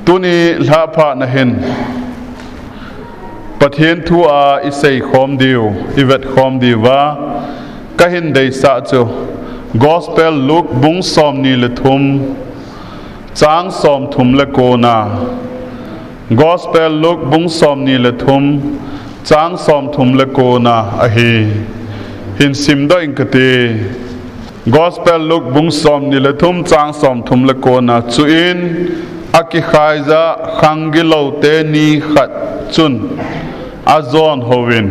tuni lapa na hin pathian thua isei khom diu ivet khom diwa kahin dei sa chu gospel look bung som ni le thum chang som thum le kona gospel look bung som ni le thum chang som thum le kona ahi hin sim do inkati gospel look bung som ni le thum chang som thum le kona chu in aki khaiza khangilo te ni khat chun azon hovin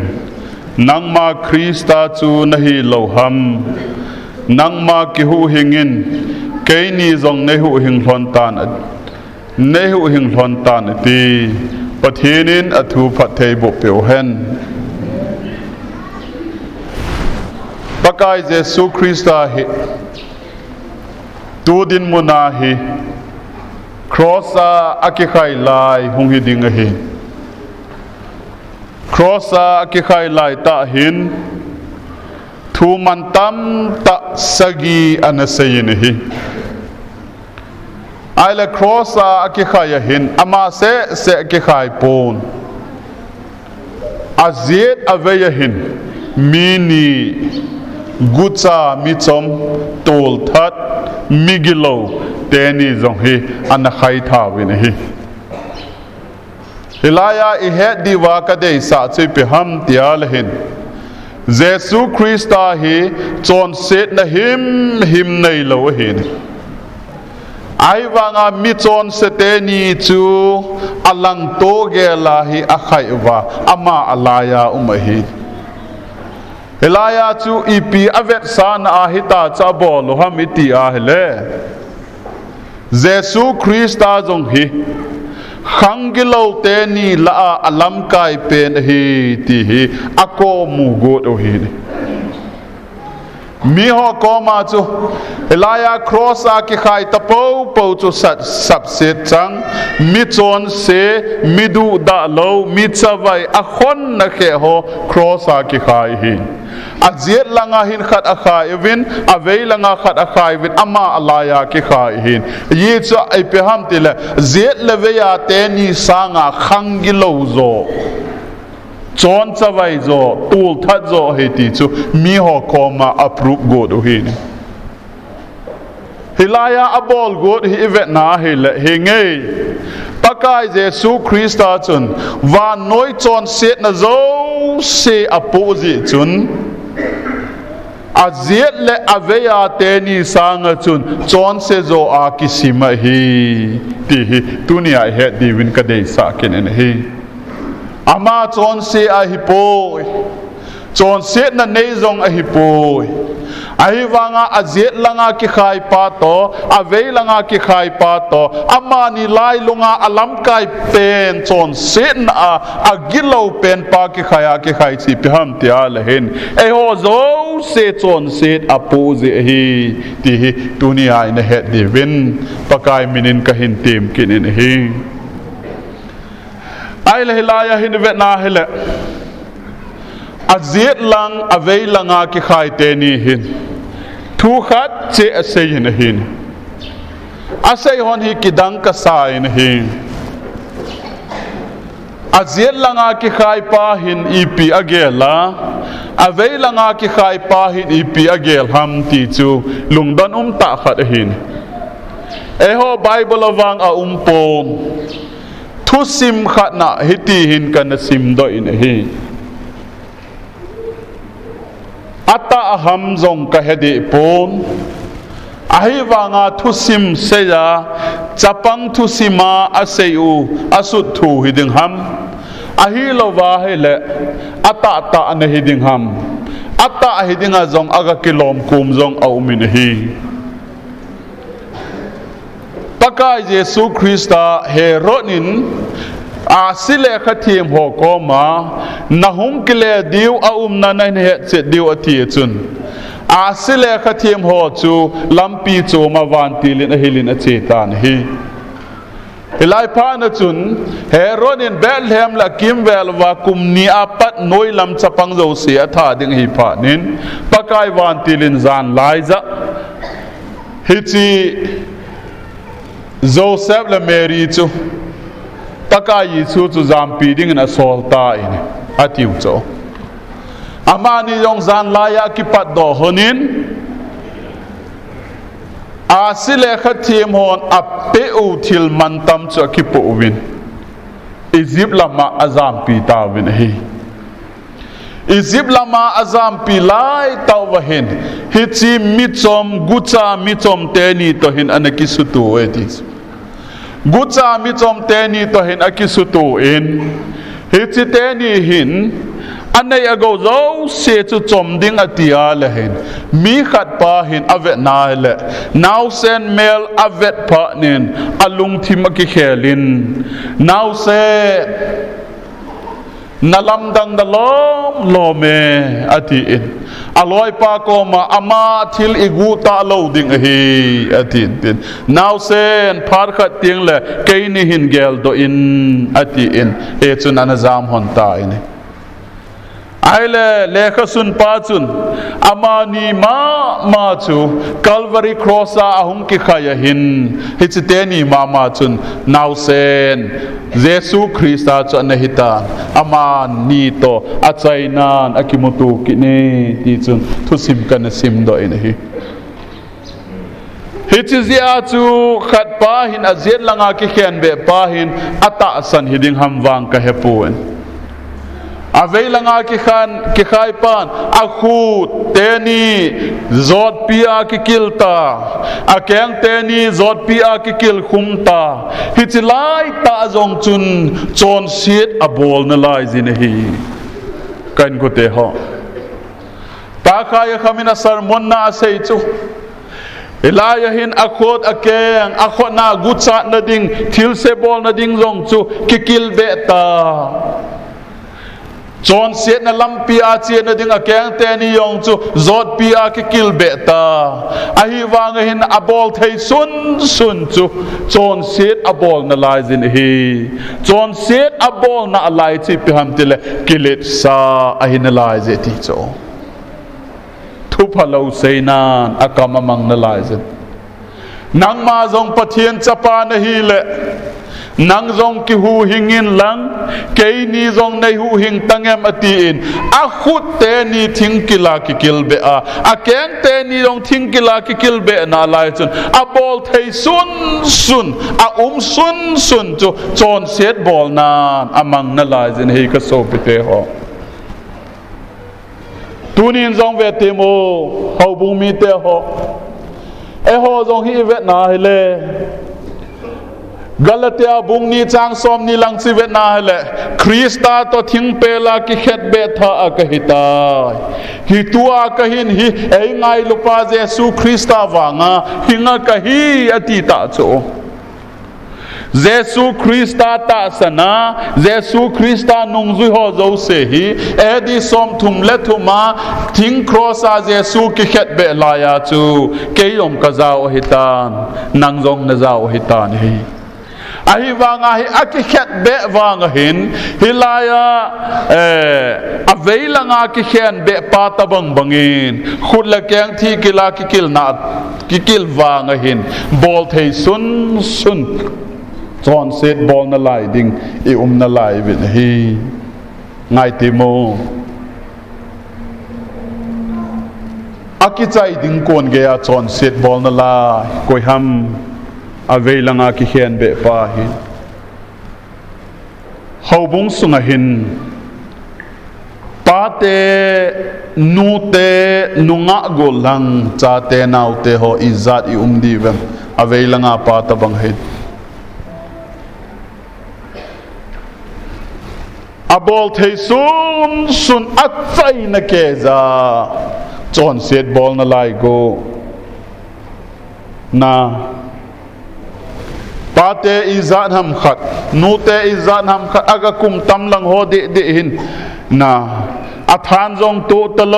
nangma krista chu nahi loham nangma ki hu hingin keini zong nehu hing hlon tan nehu hing hlon tan ti pathinin athu phathei bo peu hen pakai jesu krista hi tu din munahi crossa akikhai lai hung hi ding hi crossa akikhai lai ta hin thu man tam ta sagi anasayin hi aila crossa akikhai hin ama se akikhai pon aziet aveya hin mini gucha michom tol that migilo teni zong hi anakhai tha win hi hilaya ihe diwa ka dei sa chui pe ham tial hin jesu krista hi chon set na him nei lo hin ai wanga mi chon seteni chu alang to ge la hi akhai wa ama alaya umahi hilaya chu ipi avet san ahita cha bol hamiti ahle jesu krista jong hi khangilo te ni la alam kai pen hi ti hi ako mu go do hi mi ho ko ma chu elaya cross a ki khai tapo po chu sat sab se chang mi chon se mi du da lo mi chawai a khon na khe ho cross a ki khai hi aziet langa hin khat a khai win avei langa khat a khai win ama alaya ki khai hin yi chu ai pe ham ti le ziet le ve ya te ni sanga khangilo zo chon chawai zo tul that zo he ti chu mi ho koma approve go do hin hilaya abol go hi vet na he le he ngei pakai jesu krista chun wa noi chon set na zo se apozi chun aziet le aveya te ni sanga chun chon se zo a kisima hi ti hi tunia he di win ka dei sa ken en hi ama chon se a hi poi chon se na nei zong a hi poi ai wanga aziet langa ki khai pa to avei langa ki khai pa to ama ni lai lunga alam kai pen chon sen a agilo pen pa ki khaya ki khai chi pe ham tia le hen e ho zo se chon set apose hi ti hi dunia in he di win pakai minin ka hin tim kin in hi ai le hilaya hin vet na hele aziet lang avei langa ki khai te ni hin thu khat che asay na hin asay hon hi kidang ka sai na hin aziet langa ki khai pa hin ipi agela avei langa ki khai pa hin ipi agel ham ti chu lungdon ta khat hin eho bible awang a pon thu sim khat na hiti hin kan sim do in hi ata aham zong ka hedi pon ahi wanga thusim seya chapang thusima aseu asut thu hiding ham ahi lowa hele ata ta an hiding ham ata hidinga zong aga kilom kum zong au min hi pakai jesu krista heronin asile khathim ho koma nahum kile diu a na nai he che diu ati chun asile khathim ho chu lampi chu ma wan tilin a hilin a che tan hi hilai pha na chun heronin bethlehem la kimwel wa kumni apat noi lam chapang zo se atha ding hi pha nin pakai wan tilin zan laiza hichi Joseph la Mary chu ตะกายยิสุจุจามปีดิ้งนะโซลตาอินอาทิวโจอามานิยองจานลายากิปัดดอฮนินอาศิเลขทีมฮอนอัปเปอูทิลมันตัมจะกิปูวินอิจิปต์ละมาอาจามปีตาวินฮีอิจิปต์ละมาอาจามปีไลตาวะหินฮิจิมิจอมกุจามิจอมเตนีโตหินอันกิสุตูเอติสกุจามิจอมเตนีโตหินอันกิสุตูอินฮิจิเตนีหินอันในอากาศเราเสียจุจมดิ้งอติอาเลหินมีขัดปาหินอเวนาเลนาวเซนเมลอเวตปะนินอลุงทิมกิเคลินนาวเซนาลัมดังดลอมโลเมอติอินอลอยปาโกมาอามาทิลอิกูตาโลดิ้งฮีอติอินนาวเซนพาร์ขัดติงเลเกนิหินเกลโดอินอติอินเอจุนันจามฮอนตาอินไอเลเลขสุนปาจุนอามานีมาจูคัลวารีครอสาอาหุงกิขายหินฮิจิเตนีมาจุนนาวเซนเยซูคริสต์จันหิตานอามานีโตอาใจนานอากิมุตุกิเนตีจุนทุสิมกันสิมโดอินฮีฮิจิเซียจูขัดปาหินอาเจียนลังอากิเขียนเบปาหินอัตตาสันฮิดิงฮัมวังกะเฮปูนอาเวลังอาคิขันคิขายปานอาคูเตนีจอดปีอาคิกิลตาอาแกงเตนีจอดปีอาคิกิลคุมตาฮิจิไลตาจงจุนจอนเสียดอโบลนลายจินฮีกันกุเตหะตาขายขมินาสารมนนาเซจูเอลายหินอโคดอแกงอโคนากุศลนดิงทิลเซบอลนดิงจงจูคิกิลเบตาจอนเสียนลำปีอาเจียนดึงอาแกงเตนิยองจูจอดปีอาคิกิลเบตาอาฮิวางหินอบอลไทยสุนจูจอนเสียอบอลนาลายจินฮีจอนเสียอบอลนาลายจิพิฮัมติเลกิเลตซาอาหินนาลายเจติโจทุพลาวเซนานอากามามังนาลายจินนังมาจงปะเทียนจัปานฮีเลนังจงกิหูหิงินหลังเกยนีจงในหูหิงตั้งแอมอตีอินอาขุดเตนีทิ้งกิลากิกิลเบอาแกงเตนีจงทิ้งกิลากิกิลเบนาลายจนอาบอลเทยสุนอาสุนจูจอนเสียดบอลนานอามังนาลายจนเฮกโซปิเตหอตูนินจงเวทโมเฮาบุงมีเตหอเอหอจงฮีเวทนาเฮเลกัลเตียบุงนีจางสอมนีลังสิเวนาเละคริสตาโตทิ้งเปลากิเขตเบธาอากหิตาฮิตัวกหินฮิเอ้ไงลุปาเยซูคริสตาวางาหิงกหิอติตาโจเยซูคริสตาตาสนาเยซูคริสตานุงจุยฮอโจเซฮีเอดิสอมทุมเลทุมาทิ้งครอสาเยซูกิเขตเบลายาจูเกยมกะซาโอหิตานนังจงนะซาโอหิตานฮีอาฮิวางาฮิอาคิเขตเบะวางหินฮิลายาอเวลังอาคิเขนเบะปาตบังบังอินขุดละแกงที่กิลากิกิลนากิกิลวางหินบอลเทสุนจอนเซตบอลนาลายดิงอินาลายวินฮีไงติโมอากิใจดิงโกนเกียจอนเซตบอลนาลายกอยฮัมอาเวลังอาคิเขียนเบปาหินเขาบุงสุงหินปาเตนูเตนุงะโกลังจาเตนาวเตโฮอิจัดอิดีเวมอาเวลังอาปาตบังหินอาบอลเทสุนอัดใจนักเกจาจอนเสียดบอลนาลายโกนาปาเตอิจานฮัมขัดนูเตอิจานฮัมขัดอากาคุมตำลังโฮเดหินนะอัฐานจงตุตะโล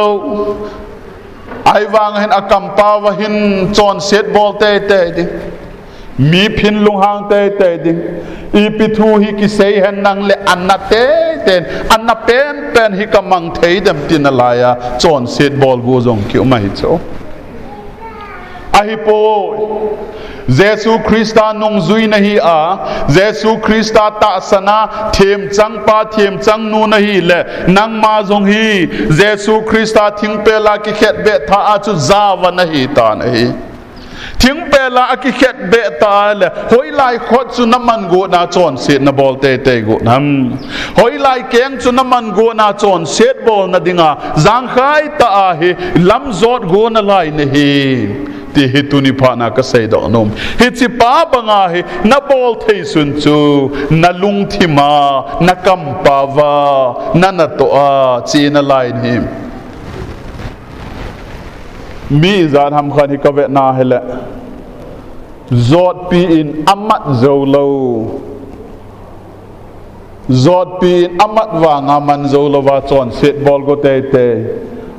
ไอวางเห็นอากัมปาวหินจอนเซตบอลเตดิมีพินลุงหางเตดิอีปิทูฮิกิเซยเห็นนังเลอันนาเตอันนาเป็นฮิกามังเทยเดมตินาลายจอนเซตบอลกูจงคิวมาฮิโซ ahipo Jesu Christa nong zui nahi a Jesu Christa ta sana them chang pa them chang nu nahi le nang ma jong hi Jesu Christa thing pe la ki khet be tha a chu zawa nahi ta nahi thing pe la ki khet be ta le hoi lai khot chu naman go na chon set na bol te te go nam hoi lai keng chu naman go na chon set bol na dinga zang khai ta a hi lam zot go na lai nahi ti hituni pa na ka sei do nom hitsi pa banga hi na bol thei sun chu na lung thima na kam pa wa na to a chi na lai ni mi zan ham khan hi ka ve na hele zot pi in amat zo lo zot pi in amat wa nga man zo lo wa chon set bol go te te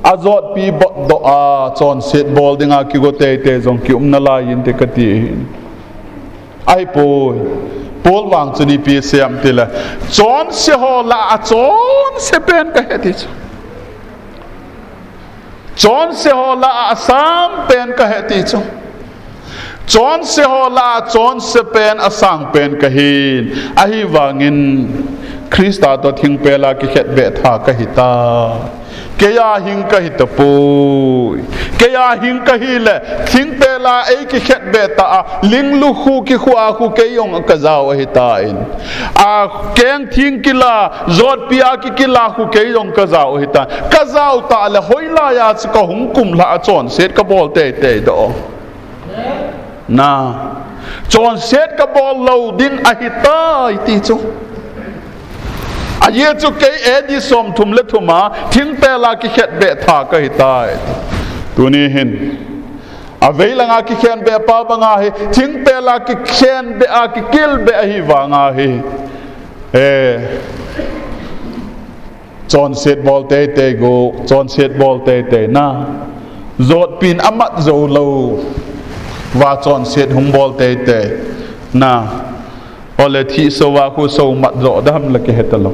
azot pi bot do a chon set bol dinga ki go te te jong ki na la yin te ka ti ai pol wang chuni pi siam te la chon se ho la a chon se pen ka he ti chon se ho la a sang pen ka he ti chon se ho la chon se pen a sang pen ka hin a hi wangin Krista to thing pe la ki khet be tha ka hi ta kaya hing ka hita po kaya hing ka hile thing pe la ai ki khet be ta ling lu khu ki khua khu ke yong ka zaw hita in a keng thing ki la zot pia ki la khu ke yong ka zaw hita ka zaw ta le hoi la ya ch ka hung kum la chon set ka bol te te do na chon set ka bol lo din a hita ti chu a ye chu ke edi som thum le thuma thing pe la ki khet be tha ka hi tai tu ni hin a veilanga ki khen be pa banga he thing pe la ki khen be a ki kil be hi wanga he chon set bol te te go chon set bol te te na zot pin amat zo lo wa chon set hum bol te te na ole thi so wa khu so mat zo dam la ke hetalo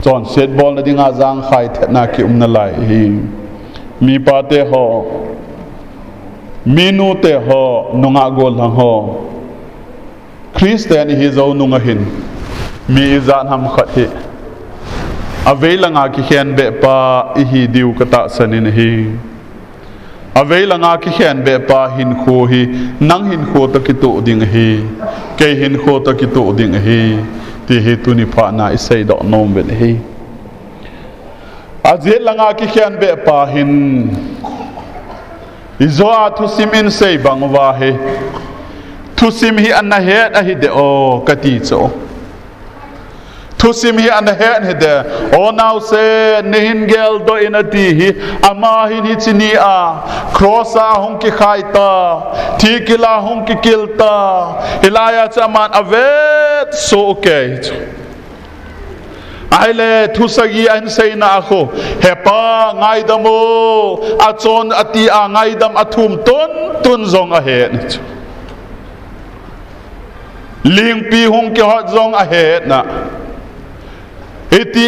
chon set bol na dinga jang khai thena ki na lai hi mi pa te ho minu te ho nunga gol lang ho Christian hi zo nunga hin mi izan ham khat hi aveilanga ki khen be pa hi diu ka ta sanin hi aveilanga ki khen be pa hin kho hi nang hin kho ta ki to ding hi ke hin kho ta ki to ding hi ti hi tu ni pha na isei do nom ben hi azet langa ki khen be pa hin izoa thu simin sei bangwa he thu sim hi an na het a hi de o kati cho thu sim hi an het he de o now se nihin gel do in a ti hi ama hin hi chini a crossa hong ki khai ta thi kila hong ki kilta hilaya chaman avet so okay aile thu sagi an sei na kho hepa ngai damo a chon ati a ngai dam athum tun zong a he ling pi hong ki hot zong a he na iti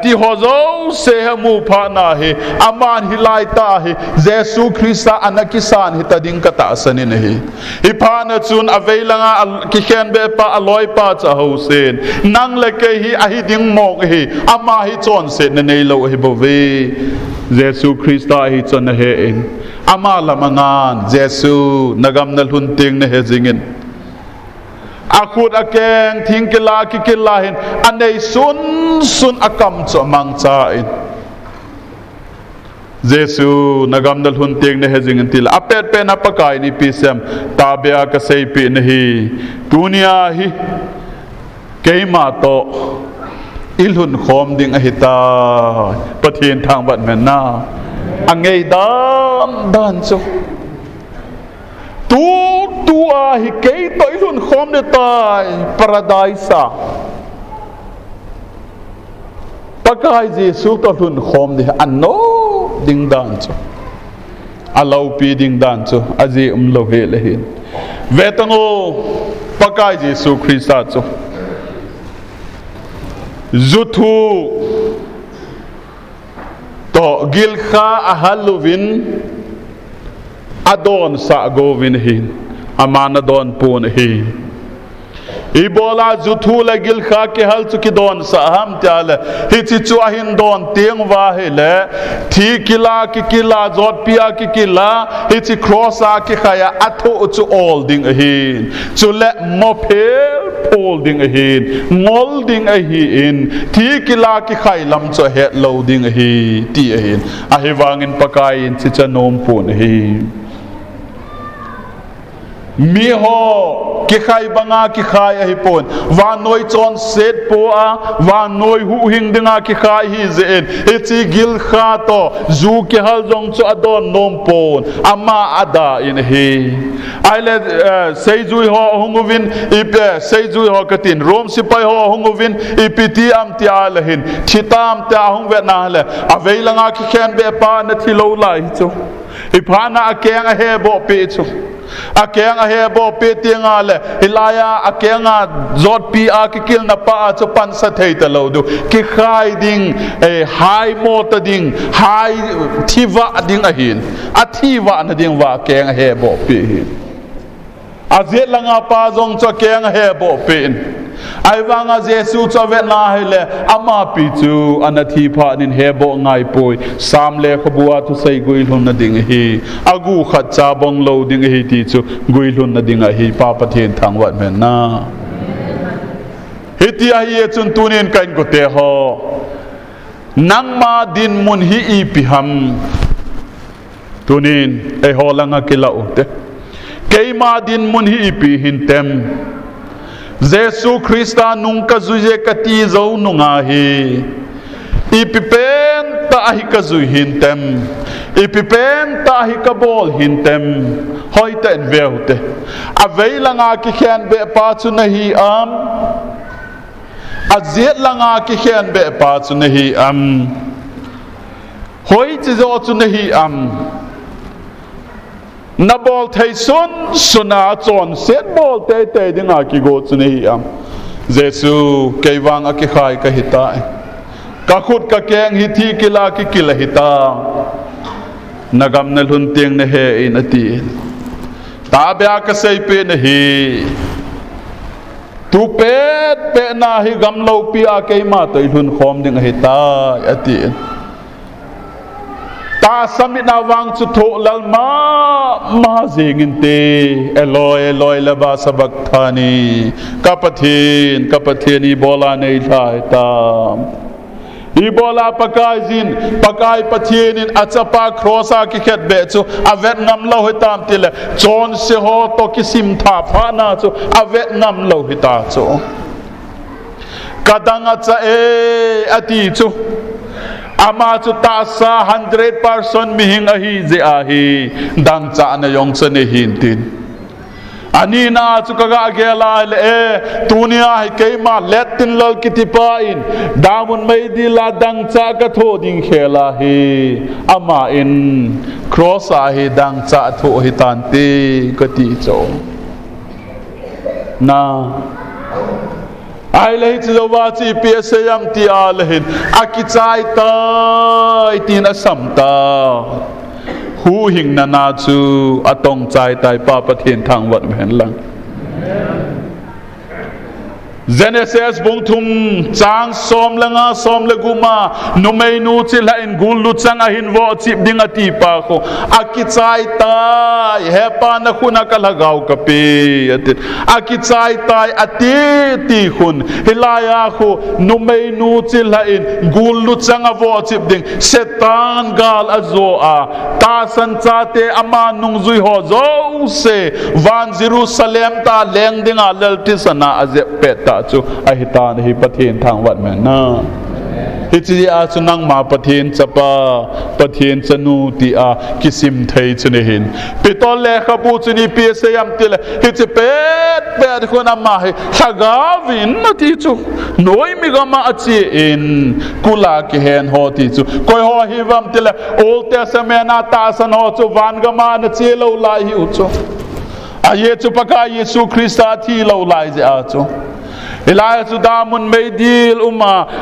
ti hozo se mu pha na he aman hilai ta he Jesu Christa anakisan hita ding kata sanin he ipha na chun aveilanga ki khen be pa aloi pa cha ho sen nang le ke hi a hi ding mok he ama hi chon se na nei lo he bove Jesu Christa hi chon he in ama lamangan Jesu nagam na hunting na he jingin akut akeng thing kila ki kila hin anei sun akam cho mang cha in Jesu nagam dal hun teng ne hejing til apet pe na pakai ni pisem tabia ka sei pi nahi dunia hi keima to ilhun khom ding a hita pathin thang bat men na angei dan cho tu a hi kei to ilun khom de tai paradise pakai Jesu to lun khom de anno ding dan cho alau pi ding dan cho aji lo he le hin vetango pakai Jesu Christa cho zutu to gilkha ahalovin adon sa govin hin amana don pun hi ibola juthu la gil kha ke hal chu ki don sa ham chal hi chi chu ahin don tiang wa hele thi kila ki kila jot pia ki kila hi chi cross a ki khaya atho chu all ding hin chu le mo phel pol ding hin ngol ding hin thi kila ki khai lam chu he loading hi ti hin a hi wangin pakai in chi chanom pun hi mi ho ki khai banga ki khai hi pon wa noi chon set po a wa noi hu hing dinga ki khai hi zen echi gil kha to zu ki hal jong chu adon nom pon ama ada in hi aile sei zui ho hunguvin ipe sei zui ho katin rom sipai ho hunguvin ipiti am ti al hin thitam ta hung ve na le aveilanga ki khen be pa na thilo lai chu iphana akeng a he bo pe chu akeng a he bo pe tinga le hilaya akeng a zot pi a ki kil na pa chu pan sa thei ta lo du ki khai ding e hai mo ta ding hai thiwa ding a hin a thiwa na ding wa keng a he bo pe a zet langa pa jong cho keng a he bo pe ai wanga jesu cho ve na hele ama pi chu anathi pha nin he bo ngai poi sam le khobua tu sei gui lhun na ding hi agu khat cha bong lo ding hi ti chu gui lhun na ding hi pa pathen thang wat men na hi ti hi chun tunin kain ko te ho nang ma din mun hi I pi ham tunin e ho langa kila te kei ma din mun hi I pi hin tem Jesu Christa nunca zuje kati zo nunga hi ipipen ta hi ka zui hintem ipipen ta hi ka bol hintem hoita en veute avei langa ki khen be pa chu na hi am azet langa ki khen be pa chu na hi am hoi chi zo chu na hi am na bol thai sun suna chon set bol te te dinga ki go chuni am jesu keiwang a ki khai ka hita ka khut ka keng hi thi kila ki kila hita nagam na lun tiang na he in ati ta bya ka sei pe na hi tu pet pe na hi gam lo pi a ke ma toi lun khom ding hita ati ta samina wang chu tho lal ma zengin te eloi eloi laba sabak thani kapathin ibola nei thai ta ibola pakai zin pakai pathin in achapa krosa ki khet be chu avet ngam lo hitam tile chon se ho to ki sim tha pha na chu avet ngam lo hita chu kadanga cha e ati chu ama chu ta sa 100% mihing ahi je ahi dang cha na yong chane hin tin ani na chu kaga gela le e tunia hi keima letin lol kitipa in damun mai di la dang cha ka tho ding khela hi ama in cross a hi dang cha tho hi tan ti ka ti cho na ai lei chu wa chi pe se yam ti a lehin akichai ta tin asam ta hu hing na na chu atong chai tai pa pathin thang wat hen lang Genesis bung thum chang som langa som leguma numei nu chila in gul lu chang a hin wo chip ding ati pa ko akichai tai hepa na khuna kalagaw kape atit akichai tai ati ti khun hilaya khu numei nu chila in gul lu chang a wo chip ding setan gal azo a ta san cha te ama nung zui ho zo se van Jerusalem ta leng ding a lel ti sana aze peta chu ahitan hi pathin thang wat men na hi chi a chu nang ma pathin chapa pathin chanu ti a kisim thei chune hin pitol le khabu chuni pi se yam til hi chi pet khona ma hi thagawin na ti chu noi mi ga ma achi in kula ki hen ho ti chu koi ho hi wam til old testament na ta san ho chu van ga ma na che lo lai hi chu a ye chu paka Yesu Christa thi lo lai je a chu Ilai sudamun meidil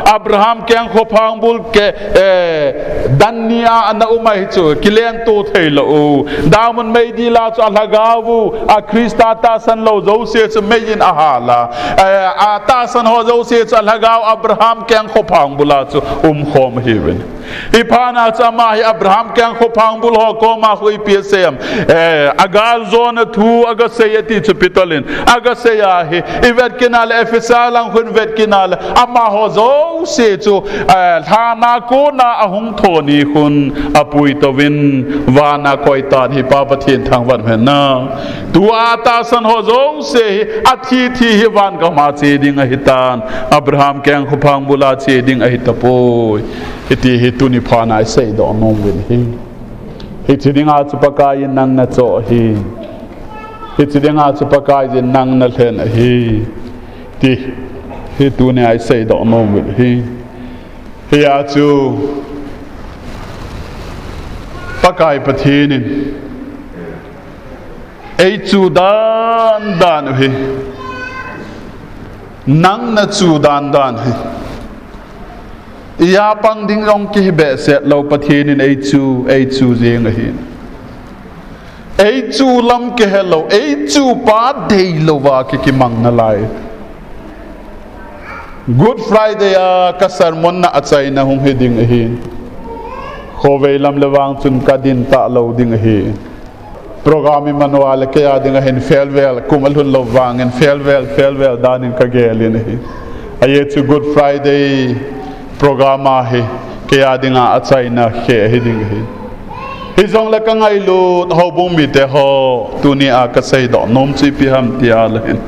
Abraham keng khopang bul ke dania ana umai chu kilen to thelo damun meidila chu alhagawu a Krista ta san lo zo se chu meyin ahala a ta san ho zo se chu alhagaw Abraham keng khopang bula chu khom hiwen ipana chama hi Abraham keng khopang bul ho ko ma khoi psem agal zona thu aga seyati chu pitolin aga seya hi ivet kinal efesalang hun vet kinal ama ho zo se chu thana ko na ahung thoni hun apui tovin wana koitan hi pa pathin thang wan hen na tu ata san ho zo se athi thi hi wan ka ma che ding a hitan Abraham keng khopang bula che ding a hitapoi iti hituni phana sei do nom win hi hitidinga chupakai nang na cho hi hitidinga chupakai jin nang na len hi ti hituni ai sei do nom win hi ya chu pakai pathinin ei chu dan hi nang na chu dan hi ya pang ding rong ki be set lo pathinin ei chu jeng hi ei chu lam ke hello ei chu pa dei lo wa ki mang na lai Good Friday ka sermon na atsay na hong hiding hi khove lam lewang chun kadin ta lo ding hi program manual kaya ding hin farewell kumalhun lo wangen farewell danin ka gelin hi aye chu Good Friday program hi kaya ding atsay na khe hiding hi hizong la ka ngai lu ho bung mi te ho tuni a ka sai do nom chi pi ham ti a len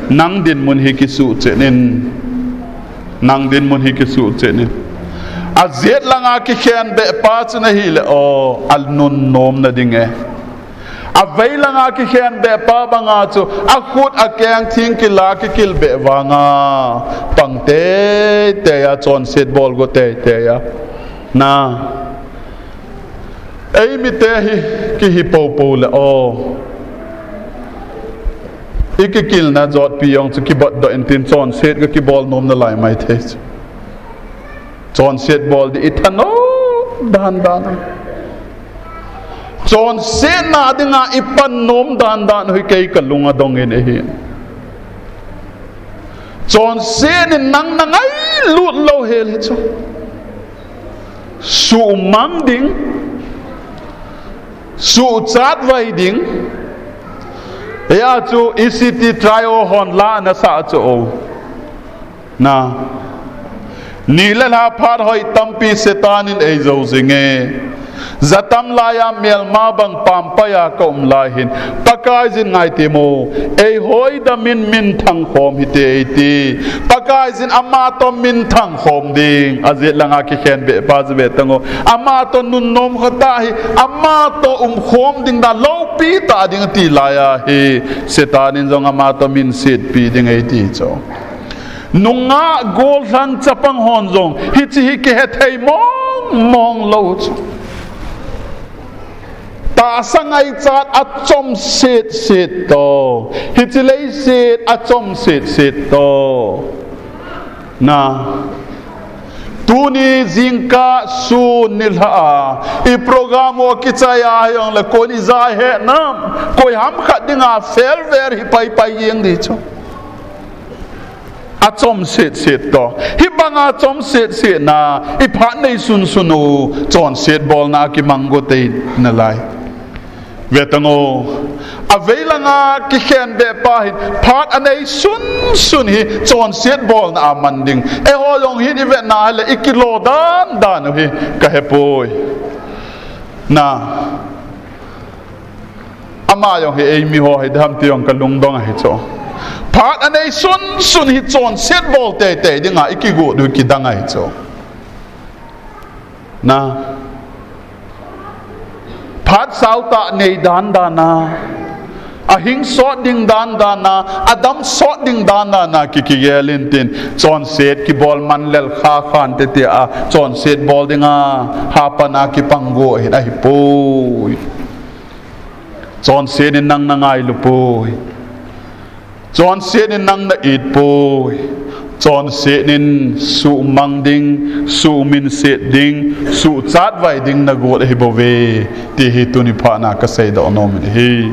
nang din mun hi ki su chenin nang din mun hi ki su chenin azet langa ki khen be pa chna hi le o al nun nom na dinge avei langa ki khen be pa banga chu akhut akeng thing ki la ki kil be wanga pangte te ya chon set bol go te ya na ei mi te hi ki hi po le o ikikil na jot piyong chu kibot do entin chon set ga kibol nom na lai mai the chon set bol di ithano dan chon set na dinga ipan nom dan hui kai kalunga dong en hi chon set ni nang ngai lut lo hel chu su mang ding su chat vai ding ya chu ECT trio hon la na sa chu na ni la la phar hoi tampi setanin ei zo zinge zatam la ya mel ma bang pam pa ya kom la hin pakai jin ngai ti mo ei hoi da min thang khom hi te ti pakai jin ama to min thang khom ding azet langa ki khen be pa zbe tango ama to nun nom khata hi ama to khom ding da lo pi ta ding ti la ya hi setanin jong ama to min sit pi ding ei ti cho nunga gol san chapang hon jong hi chi hi ke thei mong lo ta sangai chat achom sit to hitilei sit achom sit to na tuni zinka su nilha I program o kichaya yong la koni za he nam koi ham khat dinga fair hi pai yeng di cho achom sit to hi banga chom sit na I phat nei sun sunu chon sit bol na ki mango te na lai vetango availanga ki khen be pa hi phat anei sun hi chon sit bol na amanding e ho long hi ni ve na le ikilo dan hi ka he poi na ama yong hi ei mi ho hi dham ti yong kalung dong hi cho phat anei sun hi chon sit bol te dinga ikigo du ki danga hi cho na phat sauta nei dan na ahing so ding dan na adam so ding dan na ki yelin tin chon set ki bol man lel khan te a chon set bol dinga ha pana ki pango hi ai poi chon set nang nangai lu poi chọn sẽ nên năng na ít bôi chọn sẽ nên su mang ding su min sẽ ding su chát vai ding na gột hi bồ về thì hi tu ni pha na ka say đó nom hi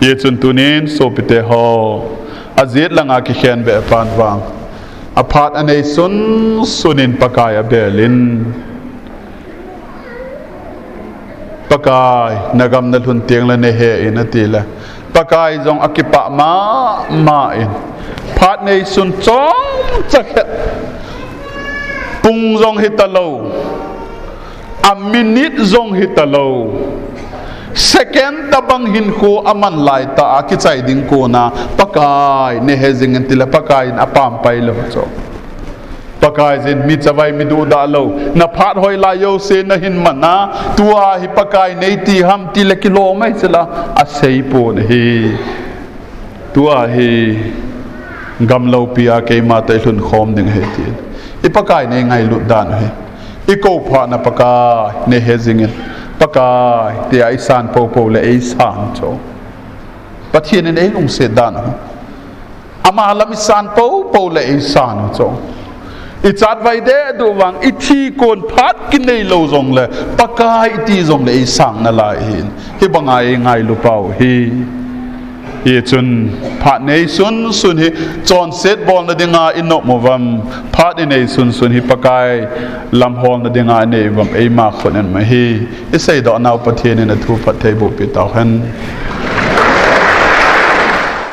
ye chun tu nin so pite ho azit langa ki khen be pan wang apart anei sunin pakai a berlin pakai nagam na lun tiang la ne he in atila pakai jong akipa ma in phat nei sun chong chakhet pung jong hitalo a minute jong hitalo second tabang hin ko aman lai ta ki chai ding ko na pakai ne he jing antila pakai apam pai lo cho pakai zin mi chawai mi du da lo na phat hoi la yo se na hin mana tua hi pakai nei ti ham ti la kilo mai chela a sei po ne hi tua hi gam lo pia ke ma tai hlun khom ding he ti I pakai nei ngai lut dan he I ko pha na pakai ne he jing pakai ti ai san po po le ai san cho pathian in ei lung se dan ama lam san po po le ai san cho I chat vai de du wang I thi kon phat kin nei lo zong le pakai ti zong le ai sang na lai hin hi bangai ngai lu pau hi ye chun phat nei sun hi chon set bol na dinga inok movam phat nei sun hi pakai lam hol na dinga nei vam ei ma khon an ma hi I sei do naw pathian in a thu phat thei bu pi taw han